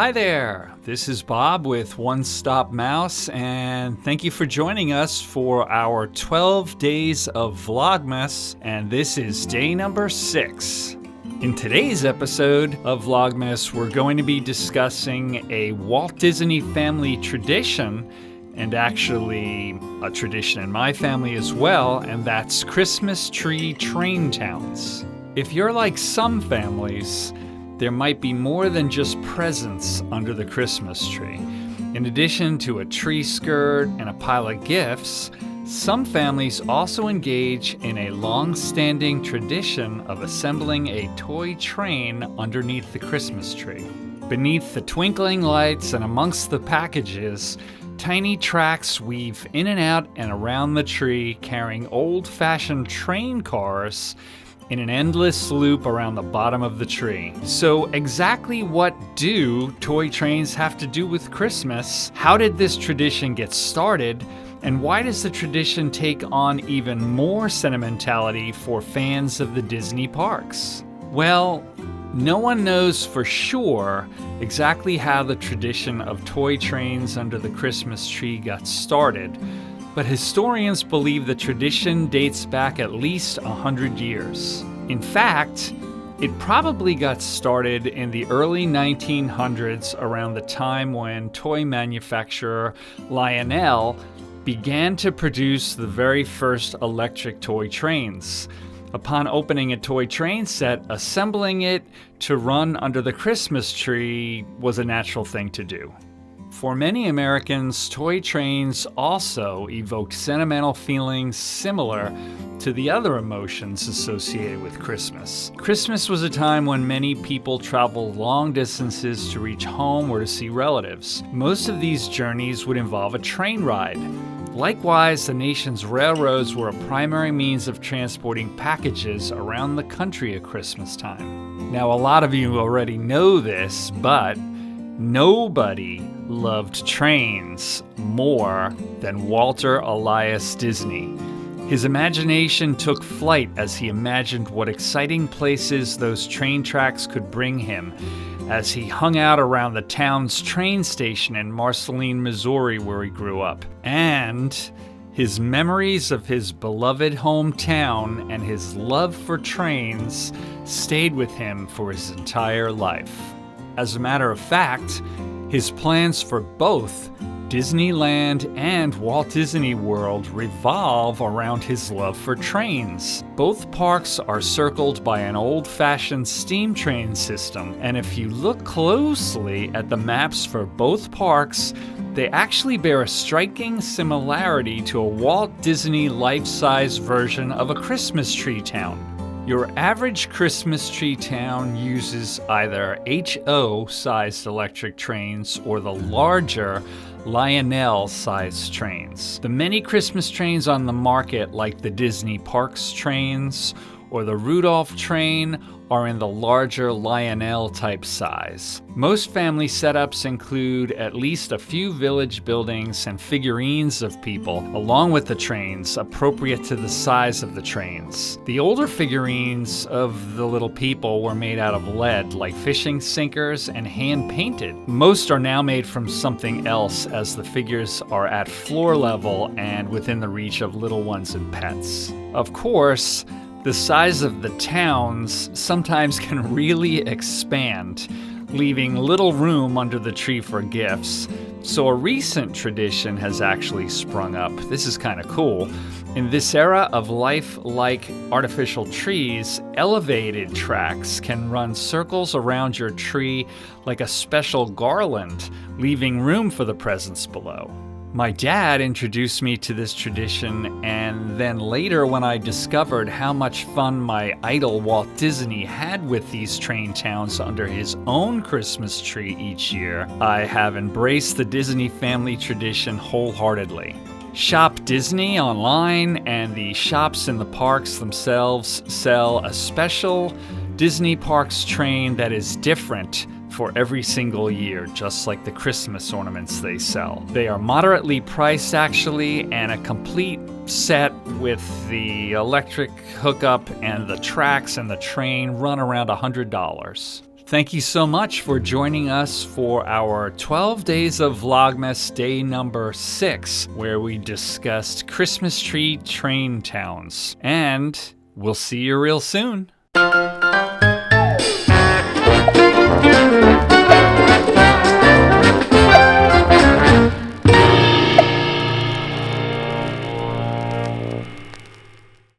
Hi there, this is Bob with One Stop Mouse, and thank you for joining us for our 12 days of Vlogmas, and this is day number 6. In today's episode of Vlogmas, we're going to be discussing a Walt Disney family tradition, and actually a tradition in my family as well, and that's Christmas tree train towns. If you're like some families, there might be more than just presents under the Christmas tree. In addition to a tree skirt and a pile of gifts, some families also engage in a long-standing tradition of assembling a toy train underneath the Christmas tree. Beneath the twinkling lights and amongst the packages, tiny tracks weave in and out and around the tree, carrying old-fashioned train cars in an endless loop around the bottom of the tree. So exactly what do toy trains have to do with Christmas? How did this tradition get started? And why does the tradition take on even more sentimentality for fans of the Disney parks? Well, no one knows for sure exactly how the tradition of toy trains under the Christmas tree got started, but historians believe the tradition dates back at least 100 years. In fact, it probably got started in the early 1900s, around the time when toy manufacturer Lionel began to produce the very first electric toy trains. Upon opening a toy train set, assembling it to run under the Christmas tree was a natural thing to do. For many Americans, toy trains also evoked sentimental feelings similar to the other emotions associated with Christmas. Christmas was a time when many people traveled long distances to reach home or to see relatives. Most of these journeys would involve a train ride. Likewise, the nation's railroads were a primary means of transporting packages around the country at Christmas time. Now, a lot of you already know this, but nobody loved trains more than Walter Elias Disney. His imagination took flight as he imagined what exciting places those train tracks could bring him as he hung out around the town's train station in Marceline, Missouri, where he grew up. And his memories of his beloved hometown and his love for trains stayed with him for his entire life. As a matter of fact, his plans for both Disneyland and Walt Disney World revolve around his love for trains. Both parks are circled by an old-fashioned steam train system, and if you look closely at the maps for both parks, they actually bear a striking similarity to a Walt Disney life-size version of a Christmas tree town. Your average Christmas tree town uses either HO-sized electric trains or the larger Lionel-sized trains. The many Christmas trains on the market, like the Disney Parks trains or the Rudolph train, are in the larger Lionel-type size. Most family setups include at least a few village buildings and figurines of people, along with the trains, appropriate to the size of the trains. The older figurines of the little people were made out of lead, like fishing sinkers, and hand-painted. Most are now made from something else, as the figures are at floor level and within the reach of little ones and pets. Of course, the size of the towns sometimes can really expand, leaving little room under the tree for gifts. So a recent tradition has actually sprung up. This is kind of cool. In this era of life-like artificial trees, elevated tracks can run circles around your tree like a special garland, leaving room for the presents below. My dad introduced me to this tradition, and then later when I discovered how much fun my idol Walt Disney had with these train towns under his own Christmas tree each year, I have embraced the Disney family tradition wholeheartedly. Shop Disney online, and the shops in the parks themselves sell a special Disney Parks train that is different for every single year, just like the Christmas ornaments they sell. They are moderately priced actually, and a complete set with the electric hookup and the tracks and the train run around $100. Thank you so much for joining us for our 12 Days of Vlogmas day number 6, where we discussed Christmas tree train towns. And we'll see you real soon.